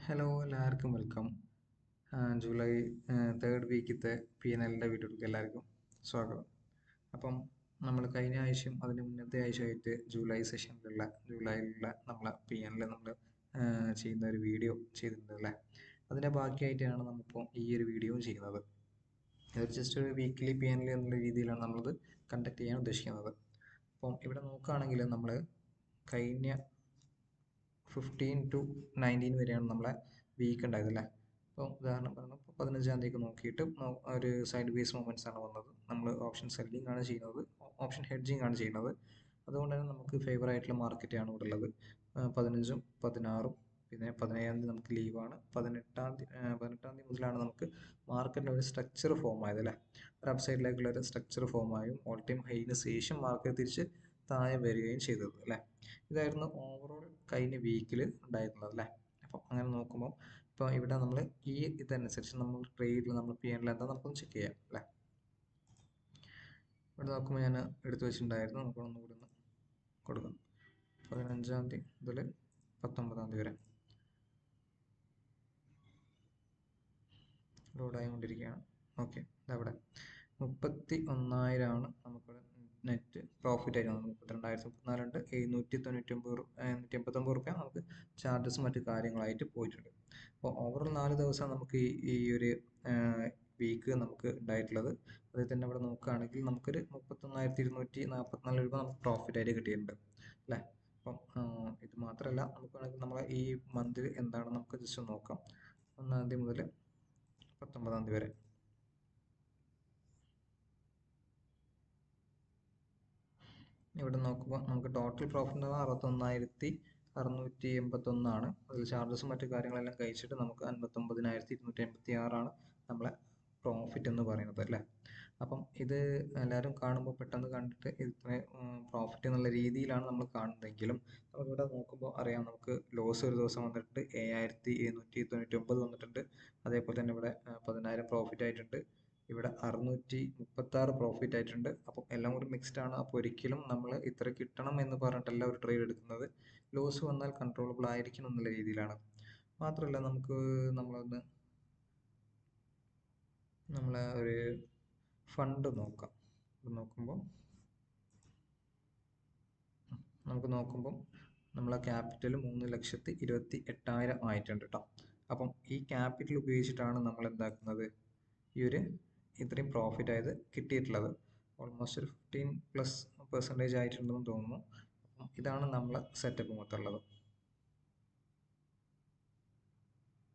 Hello എല്ലാവർക്കും welcome. July third വീക്കത്തെ PNLൻ്റെ വീഡിയോയിലേക്ക് എല്ലാവർക്കും സ്വാഗതം. അപ്പം നമ്മൾ കഴിഞ്ഞ ആഴ്ചയും അതിന് മുന്നത്തെ ആഴ്ചയായിട്ട് ജൂലൈയിലുള്ള നമ്മളെ PNL നമ്മൾ ചെയ്യുന്ന ഒരു വീഡിയോ ചെയ്തിട്ടുണ്ട് അല്ലേ. അതിൻ്റെ ബാക്കിയായിട്ടാണ് നമ്മളിപ്പോൾ ഈ ഒരു വീഡിയോയും ചെയ്യുന്നത്. ഇത് ജസ്റ്റ് ഒരു വീക്ക്ലി PNL എന്നുള്ള രീതിയിലാണ് നമ്മളത് കണ്ടക്ട് ചെയ്യാൻ ഉദ്ദേശിക്കുന്നത്. അപ്പം ഇവിടെ നോക്കുകയാണെങ്കിൽ നമ്മൾ കഴിഞ്ഞ 15 to 19 വരെയാണ് നമ്മളെ വീക്ക് ഉണ്ടായത് അല്ലേ. അപ്പോൾ ഉദാഹരണം പറഞ്ഞാൽ 15-ാം തീയതി നോക്കിയിട്ട് ഒരു സൈഡ് വേസ് മൂവ്മെൻറ്റ്സ് ആണ് വന്നത്. നമ്മൾ ഓപ്ഷൻ സെല്ലിംഗ് ആണ് ചെയ്യുന്നത്, ഓപ്ഷൻ ഹെഡ്ജിങ് ആണ് ചെയ്യുന്നത്. അതുകൊണ്ട് തന്നെ നമുക്ക് ഫേവർ ആയിട്ടുള്ള മാർക്കറ്റാണ് ഇവിടെ ഉള്ളത്. 15-ഉം 16-ഉം പിന്നെ 17-ാം തീയതി നമുക്ക് ലീവാണ്. 18-ാം തീയതി മുതലാണ് നമുക്ക് മാർക്കറ്റിൽ ഒരു സ്ട്രക്ചർ ഫോം ആയത് അല്ലേ. ഒരു അപ്സൈഡിലേക്കുള്ള ഒരു സ്ട്രക്ചർ ഫോം ആയും ഓൾ ടൈം ഹൈന് ശേഷം മാർക്കറ്റ് തിരിച്ച് താഴെ വരികയും ചെയ്തത് അല്ലേ. ഇതായിരുന്നു ഓവറോൾ കഴിഞ്ഞ വീക്കിൽ ഉണ്ടായിരുന്നത് അല്ലേ. അപ്പം അങ്ങനെ നോക്കുമ്പോൾ ഇപ്പോൾ ഇവിടെ നമ്മൾ ഈ ഇതനുസരിച്ച് നമ്മൾ ട്രേഡിൽ നമ്മൾ PNL എന്താ നമുക്കൊന്ന് ചെക്ക് ചെയ്യാം അല്ലേ. ഇവിടെ നോക്കുമ്പോൾ ഞാൻ എടുത്തു വെച്ചിട്ടുണ്ടായിരുന്നു, നമുക്കൊന്നുകൂടി ഒന്ന് കൊടുക്കാം. 15-ാം തീയതി മുതൽ 19-ാം തീയതി വരെ ലോഡായിക്കൊണ്ടിരിക്കുകയാണ്. ഓക്കെ, ഇതവിടെ 31,000 ആണ് നമുക്കിവിടെ നെറ്റ് പ്രോഫിറ്റ് ആയിട്ട് വന്നത്. 32,034 ഉണ്ട്. 799 റുപ്യ നമുക്ക് ചാർജസും മറ്റു കാര്യങ്ങളായിട്ട് പോയിട്ടുണ്ട്. അപ്പോൾ ഓവറോൾ 4 ദിവസം നമുക്ക് ഈ ഒരു വീക്ക് നമുക്ക് ഉണ്ടായിട്ടുള്ളത്. അതിൽ തന്നെ ഇവിടെ നോക്കുകയാണെങ്കിൽ നമുക്കൊരു 31,244 രൂപ നമുക്ക് പ്രോഫിറ്റ് ആയിട്ട് കിട്ടിയിട്ടുണ്ട് അല്ലേ. അപ്പം ഇത് മാത്രമല്ല, നമുക്ക് വേണമെങ്കിൽ നമ്മളെ ഈ മന്തിൽ എന്താണെന്ന് നമുക്ക് ജസ്റ്റ് നോക്കാം. 1-ാം തീയതി മുതൽ 19-ാം തീയതി വരെ ഇവിടെ നോക്കുമ്പോൾ നമുക്ക് ടോട്ടൽ പ്രോഫിറ്റ് 61,681 ആണ്. അതിൽ ചാർജസും മറ്റു കാര്യങ്ങളെല്ലാം കഴിച്ചിട്ട് നമുക്ക് 59,286 ആണ് നമ്മളെ പ്രോഫിറ്റ് എന്ന് പറയുന്നത് അല്ലേ. അപ്പം ഇത് എല്ലാവരും കാണുമ്പോൾ പെട്ടെന്ന് കണ്ടിട്ട് ഇത്ര പ്രോഫിറ്റ് എന്നുള്ള രീതിയിലാണ് നമ്മൾ കാണുന്നതെങ്കിലും നമുക്കിവിടെ നോക്കുമ്പോൾ അറിയാം, നമുക്ക് ലോസ് ഒരു ദിവസം വന്നിട്ടുണ്ട് 7,799 വന്നിട്ടുണ്ട്. അതേപോലെ തന്നെ ഇവിടെ 10,000 പ്രോഫിറ്റ് ആയിട്ടുണ്ട്. ഇവിടെ 636 പ്രോഫിറ്റ് ആയിട്ടുണ്ട്. അപ്പം എല്ലാം കൂടി മിക്സ്ഡ് ആണ്. അപ്പോൾ ഒരിക്കലും നമ്മൾ ഇത്ര കിട്ടണം എന്ന് പറഞ്ഞിട്ടല്ല ഒരു ട്രേഡ് എടുക്കുന്നത്. ലോസ് വന്നാൽ കൺട്രോളബിൾ ആയിരിക്കണം എന്നുള്ള രീതിയിലാണ്. മാത്രമല്ല നമുക്ക് നമ്മളെ ഒരു ഫണ്ട് നോക്കാം. നോക്കുമ്പോൾ നമ്മളെ ക്യാപിറ്റൽ 3,28,000 ആയിട്ടുണ്ട് കേട്ടോ. അപ്പം ഈ ക്യാപിറ്റൽ ഉപയോഗിച്ചിട്ടാണ് നമ്മൾ എന്താക്കുന്നത്, ഈ ഒരു ഇത്രയും പ്രോഫിറ്റ് ആയത് കിട്ടിയിട്ടുള്ളത്. ഓൾമോസ്റ്റ് ഒരു 15+ % ആയിട്ടുണ്ടെന്ന് തോന്നുന്നു. അപ്പം ഇതാണ് നമ്മളെ സെറ്റപ്പ് മൊത്തമുള്ളത്.